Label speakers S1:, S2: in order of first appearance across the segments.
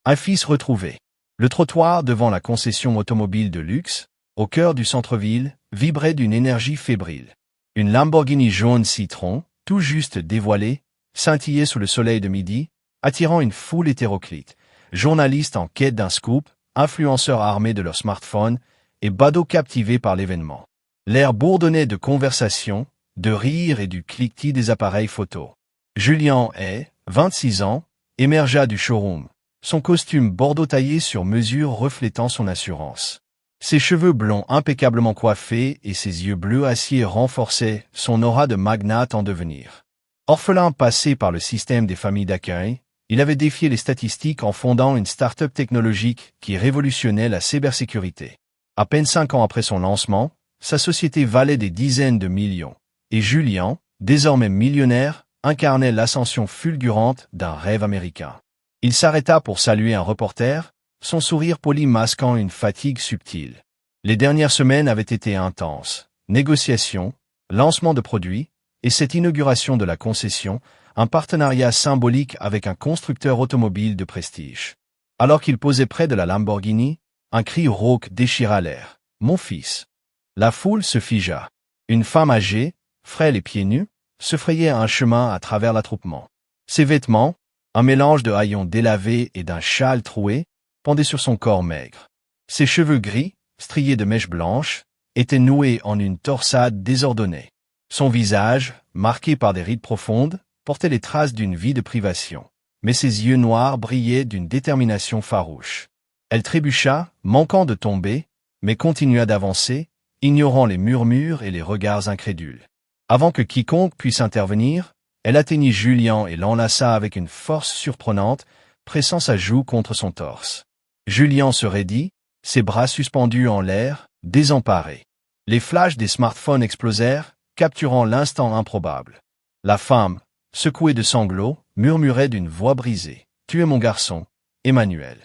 S1: Un fils retrouvé. Le trottoir devant la concession automobile de luxe, au cœur du centre-ville, vibrait d'une énergie fébrile. Une Lamborghini jaune citron, tout juste dévoilée, scintillait sous le soleil de midi, attirant une foule hétéroclite. Journalistes en quête d'un scoop, influenceurs armés de leurs smartphones et badauds captivés par l'événement. L'air bourdonnait de conversation, de rires et du cliquetis des appareils photo. Julien Hay, 26 ans, émergea du showroom, son costume bordeaux taillé sur mesure reflétant son assurance. Ses cheveux blonds impeccablement coiffés et ses yeux bleus acier renforçaient son aura de magnate en devenir. Orphelin passé par le système des familles d'accueil, il avait défié les statistiques en fondant une start-up technologique qui révolutionnait la cybersécurité. À peine 5 ans après son lancement, sa société valait des dizaines de millions. Et Julien, désormais millionnaire, incarnait l'ascension fulgurante d'un rêve américain. Il s'arrêta pour saluer un reporter, son sourire poli masquant une fatigue subtile. Les dernières semaines avaient été intenses. Négociations, lancement de produits, et cette inauguration de la concession, un partenariat symbolique avec un constructeur automobile de prestige. Alors qu'il posait près de la Lamborghini, un cri rauque déchira l'air. « Mon fils !» La foule se figea. Une femme âgée, frêle et pieds nus, se frayait un chemin à travers l'attroupement. Ses vêtements, un mélange de haillons délavés et d'un châle troué, pendaient sur son corps maigre. Ses cheveux gris, striés de mèches blanches, étaient noués en une torsade désordonnée. Son visage, marqué par des rides profondes, portait les traces d'une vie de privation, mais ses yeux noirs brillaient d'une détermination farouche. Elle trébucha, manquant de tomber, mais continua d'avancer, ignorant les murmures et les regards incrédules. Avant que quiconque puisse intervenir, elle atteignit Julien et l'enlaça avec une force surprenante, pressant sa joue contre son torse. Julien se raidit, ses bras suspendus en l'air, désemparé. Les flashs des smartphones explosèrent, capturant l'instant improbable. La femme, secouée de sanglots, murmurait d'une voix brisée. « Tu es mon garçon, Emmanuel.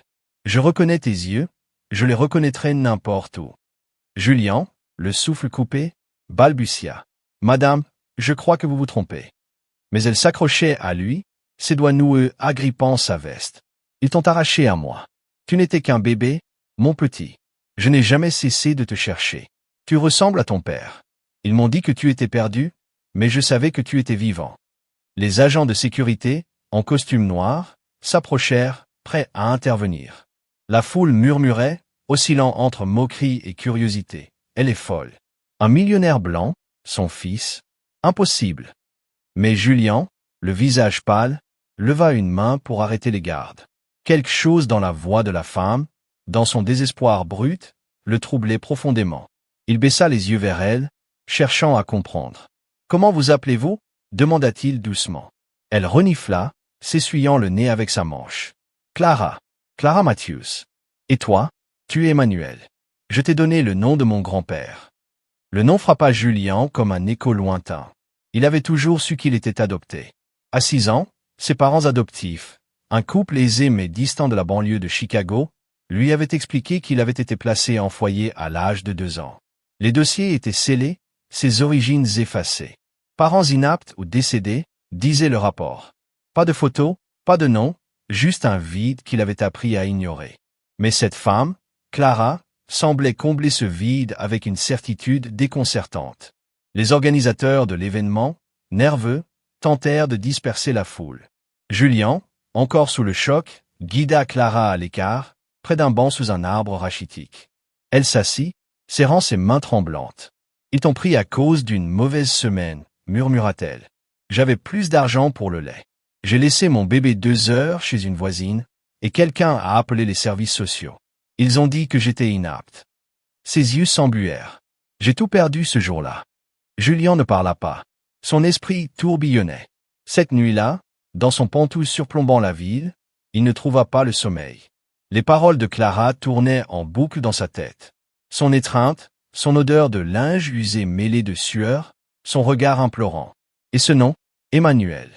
S1: Je reconnais tes yeux, je les reconnaîtrai n'importe où. » Julien, le souffle coupé, balbutia. « Madame, je crois que vous vous trompez. » Mais elle s'accrochait à lui, ses doigts noueux agrippant sa veste. « Ils t'ont arraché à moi. Tu n'étais qu'un bébé, mon petit. Je n'ai jamais cessé de te chercher. Tu ressembles à ton père. Ils m'ont dit que tu étais perdu, mais je savais que tu étais vivant. » Les agents de sécurité, en costume noir, s'approchèrent, prêts à intervenir. La foule murmurait, oscillant entre moquerie et curiosité. « Elle est folle. Un millionnaire blanc, son fils. Impossible. » Mais Julien, le visage pâle, leva une main pour arrêter les gardes. Quelque chose dans la voix de la femme, dans son désespoir brut, le troublait profondément. Il baissa les yeux vers elle, cherchant à comprendre. « Comment vous appelez-vous » demanda-t-il doucement. Elle renifla, s'essuyant le nez avec sa manche. « Clara. Clara Matthews. Et toi, tu es Emmanuel. Je t'ai donné le nom de mon grand-père. » Le nom frappa Julien comme un écho lointain. Il avait toujours su qu'il était adopté. À 6 ans, ses parents adoptifs, un couple aisé mais distant de la banlieue de Chicago, lui avaient expliqué qu'il avait été placé en foyer à l'âge de 2 ans. Les dossiers étaient scellés, ses origines effacées. Parents inaptes ou décédés, disait le rapport. Pas de photo, pas de nom, juste un vide qu'il avait appris à ignorer. Mais cette femme, Clara, semblait combler ce vide avec une certitude déconcertante. Les organisateurs de l'événement, nerveux, tentèrent de disperser la foule. Julien, encore sous le choc, guida Clara à l'écart, près d'un banc sous un arbre rachitique. Elle s'assit, serrant ses mains tremblantes. « Ils t'ont pris à cause d'une mauvaise semaine, » murmura-t-elle. « J'avais plus d'argent pour le lait. J'ai laissé mon bébé 2 heures chez une voisine, et quelqu'un a appelé les services sociaux. Ils ont dit que j'étais inapte. » Ses yeux s'embuèrent. « J'ai tout perdu ce jour-là. » Julien ne parla pas. Son esprit tourbillonnait. Cette nuit-là, dans son pantoufle surplombant la ville, il ne trouva pas le sommeil. Les paroles de Clara tournaient en boucle dans sa tête. Son étreinte, son odeur de linge usé mêlée de sueur, son regard implorant. Et ce nom, Emmanuel.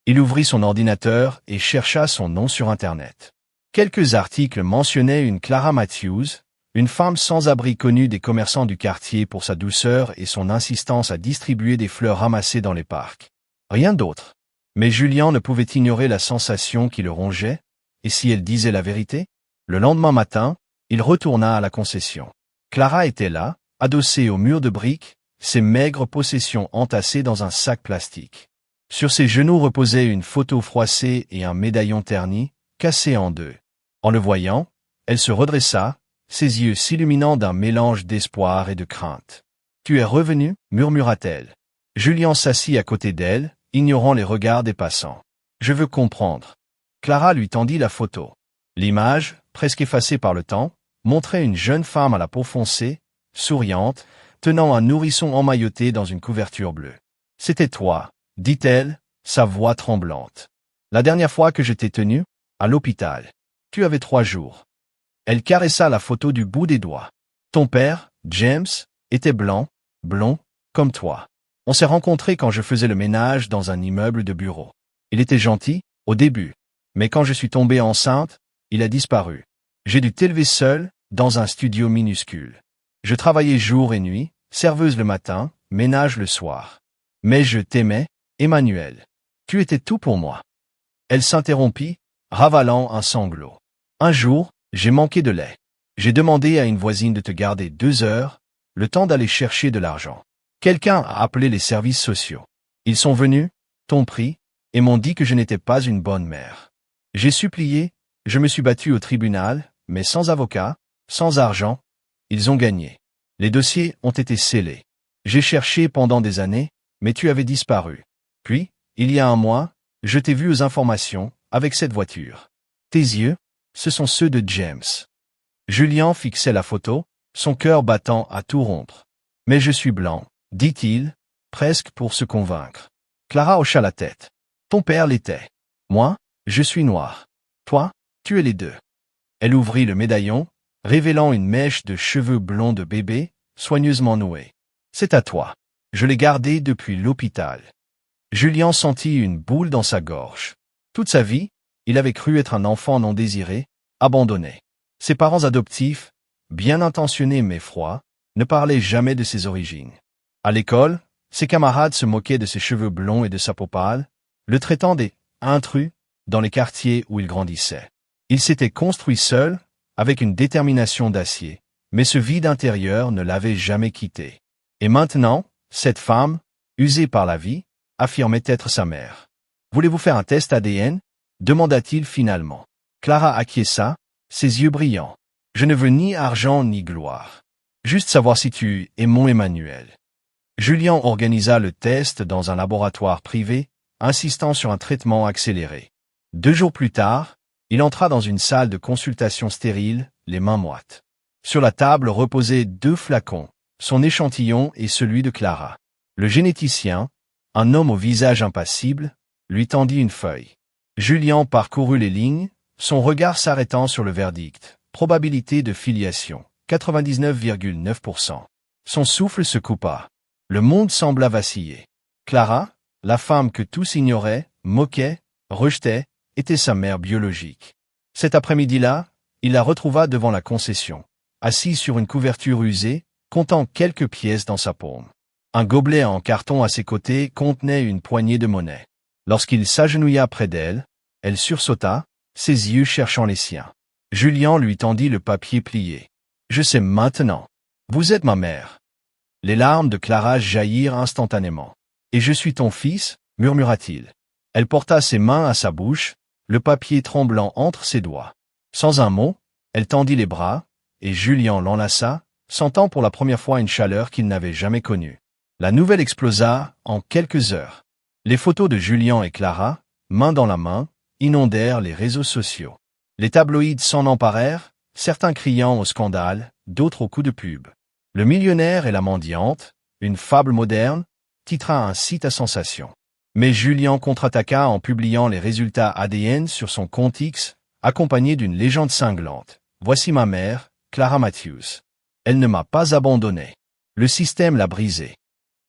S1: Il ouvrit son ordinateur et chercha son nom sur Internet. Quelques articles mentionnaient une Clara Matthews, une femme sans-abri connue des commerçants du quartier pour sa douceur et son insistance à distribuer des fleurs ramassées dans les parcs. Rien d'autre. Mais Julien ne pouvait ignorer la sensation qui le rongeait. Et si elle disait la vérité? Le lendemain matin, il retourna à la concession. Clara était là, adossée au mur de briques, ses maigres possessions entassées dans un sac plastique. Sur ses genoux reposaient une photo froissée et un médaillon terni, cassé en deux. En le voyant, elle se redressa, ses yeux s'illuminant d'un mélange d'espoir et de crainte. « Tu es revenu » murmura-t-elle. Julien s'assit à côté d'elle, ignorant les regards des passants. « Je veux comprendre. » Clara lui tendit la photo. L'image, presque effacée par le temps, montrait une jeune femme à la peau foncée, souriante, tenant un nourrisson emmailloté dans une couverture bleue. « C'était toi, » dit-elle, sa voix tremblante. « La dernière fois que je t'ai tenu, à l'hôpital. Tu avais 3 jours. » Elle caressa la photo du bout des doigts. « Ton père, James, était blanc, blond, comme toi. On s'est rencontrés quand je faisais le ménage dans un immeuble de bureau. Il était gentil, au début. Mais quand je suis tombée enceinte, il a disparu. J'ai dû t'élever seule, dans un studio minuscule. Je travaillais jour et nuit, serveuse le matin, ménage le soir. Mais je t'aimais, Emmanuel. Tu étais tout pour moi. » Elle s'interrompit, ravalant un sanglot. « Un jour, j'ai manqué de lait. J'ai demandé à une voisine de te garder 2 heures, le temps d'aller chercher de l'argent. Quelqu'un a appelé les services sociaux. Ils sont venus, t'ont pris, et m'ont dit que je n'étais pas une bonne mère. J'ai supplié, je me suis battue au tribunal, mais sans avocat, sans argent. Ils ont gagné. Les dossiers ont été scellés. J'ai cherché pendant des années, mais tu avais disparu. Puis, il y a un mois, je t'ai vu aux informations, avec cette voiture. Tes yeux, ce sont ceux de James. » Julien fixait la photo, son cœur battant à tout rompre. « Mais je suis blanc, » dit-il, presque pour se convaincre. Clara hocha la tête. « Ton père l'était. Moi, je suis noir. Toi, tu es les deux. » Elle ouvrit le médaillon, révélant une mèche de cheveux blonds de bébé, soigneusement nouée. « C'est à toi. Je l'ai gardé depuis l'hôpital. » Julien sentit une boule dans sa gorge. Toute sa vie, il avait cru être un enfant non désiré, abandonné. Ses parents adoptifs, bien intentionnés mais froids, ne parlaient jamais de ses origines. À l'école, ses camarades se moquaient de ses cheveux blonds et de sa peau pâle, le traitant des « intrus » dans les quartiers où il grandissait. Il s'était construit seul, avec une détermination d'acier, mais ce vide intérieur ne l'avait jamais quitté. Et maintenant, cette femme, usée par la vie, affirmait être sa mère. « Voulez-vous faire un test ADN » demanda-t-il finalement. Clara acquiesça, ses yeux brillants. « Je ne veux ni argent ni gloire. Juste savoir si tu es mon Emmanuel. » Julien organisa le test dans un laboratoire privé, insistant sur un traitement accéléré. 2 jours plus tard, il entra dans une salle de consultation stérile, les mains moites. Sur la table reposaient 2 flacons, son échantillon et celui de Clara. Le généticien, un homme au visage impassible, lui tendit une feuille. Julien parcourut les lignes, son regard s'arrêtant sur le verdict. Probabilité de filiation, 99,9%. Son souffle se coupa. Le monde sembla vaciller. Clara, la femme que tous ignoraient, moquaient, rejetaient, était sa mère biologique. Cet après-midi-là, il la retrouva devant la concession, assise sur une couverture usée, comptant quelques pièces dans sa paume. Un gobelet en carton à ses côtés contenait une poignée de monnaie. Lorsqu'il s'agenouilla près d'elle, elle sursauta, ses yeux cherchant les siens. Julien lui tendit le papier plié. « Je sais maintenant. Vous êtes ma mère. » Les larmes de Clara jaillirent instantanément. « Et je suis ton fils » murmura-t-il. Elle porta ses mains à sa bouche, le papier tremblant entre ses doigts. Sans un mot, elle tendit les bras, et Julien l'enlaça, sentant pour la première fois une chaleur qu'il n'avait jamais connue. La nouvelle explosa en quelques heures. Les photos de Julien et Clara, main dans la main, inondèrent les réseaux sociaux. Les tabloïds s'en emparèrent, certains criant au scandale, d'autres au coup de pub. Le millionnaire et la mendiante, une fable moderne, titra un site à sensation. Mais Julien contre-attaqua en publiant les résultats ADN sur son compte X, accompagné d'une légende cinglante. « Voici ma mère, Clara Matthews. Elle ne m'a pas abandonné. Le système l'a brisée. »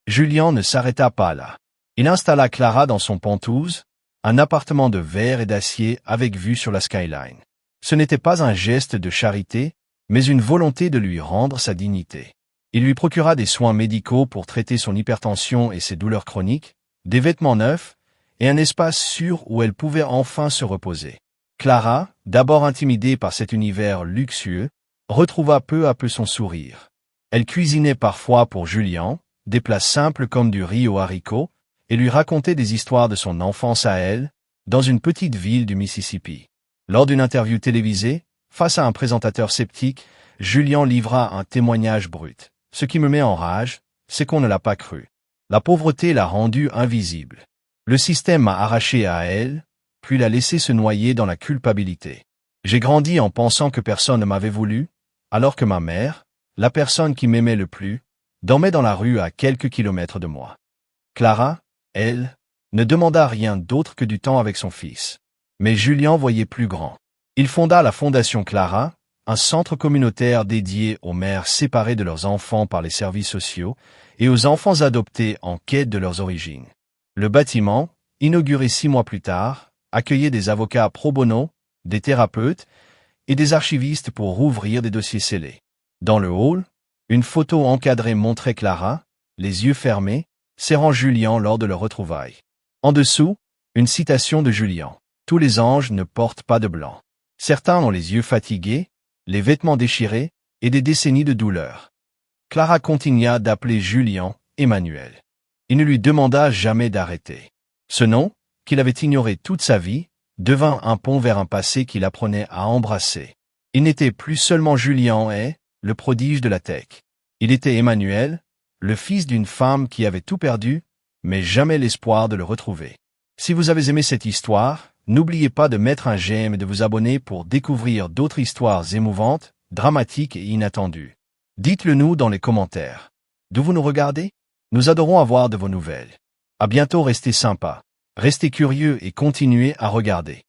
S1: Julien ne s'arrêta pas là. Il installa Clara dans son Penthouse, un appartement de verre et d'acier avec vue sur la skyline. Ce n'était pas un geste de charité, mais une volonté de lui rendre sa dignité. Il lui procura des soins médicaux pour traiter son hypertension et ses douleurs chroniques, des vêtements neufs, et un espace sûr où elle pouvait enfin se reposer. Clara, d'abord intimidée par cet univers luxueux, retrouva peu à peu son sourire. Elle cuisinait parfois pour Julian, des plats simples comme du riz aux haricots, et lui racontait des histoires de son enfance à elle, dans une petite ville du Mississippi. Lors d'une interview télévisée, face à un présentateur sceptique, Julian livra un témoignage brut. Ce qui me met en rage, c'est qu'on ne l'a pas cru. La pauvreté l'a rendue invisible. Le système m'a arraché à elle, puis l'a laissé se noyer dans la culpabilité. J'ai grandi en pensant que personne ne m'avait voulu, alors que ma mère, la personne qui m'aimait le plus, dormait dans la rue à quelques kilomètres de moi. Clara, elle, ne demanda rien d'autre que du temps avec son fils. Mais Julian voyait plus grand. Il fonda la Fondation Clara, un centre communautaire dédié aux mères séparées de leurs enfants par les services sociaux et aux enfants adoptés en quête de leurs origines. Le bâtiment, inauguré 6 mois plus tard, accueillait des avocats pro bono, des thérapeutes et des archivistes pour rouvrir des dossiers scellés. Dans le hall, une photo encadrée montrait Clara, les yeux fermés, serrant Julian lors de leur retrouvaille. En dessous, une citation de Julian. « Tous les anges ne portent pas de blanc. Certains ont les yeux fatigués, les vêtements déchirés et des décennies de douleur. » Clara continua d'appeler Julian Emmanuel. Il ne lui demanda jamais d'arrêter. Ce nom, qu'il avait ignoré toute sa vie, devint un pont vers un passé qu'il apprenait à embrasser. Il n'était plus seulement Julian le prodige de la tech. Il était Emmanuel, le fils d'une femme qui avait tout perdu, mais jamais l'espoir de le retrouver. Si vous avez aimé cette histoire, n'oubliez pas de mettre un j'aime et de vous abonner pour découvrir d'autres histoires émouvantes, dramatiques et inattendues. Dites-le nous dans les commentaires. D'où vous nous regardez? Nous adorons avoir de vos nouvelles. À bientôt, restez sympa, restez curieux et continuez à regarder.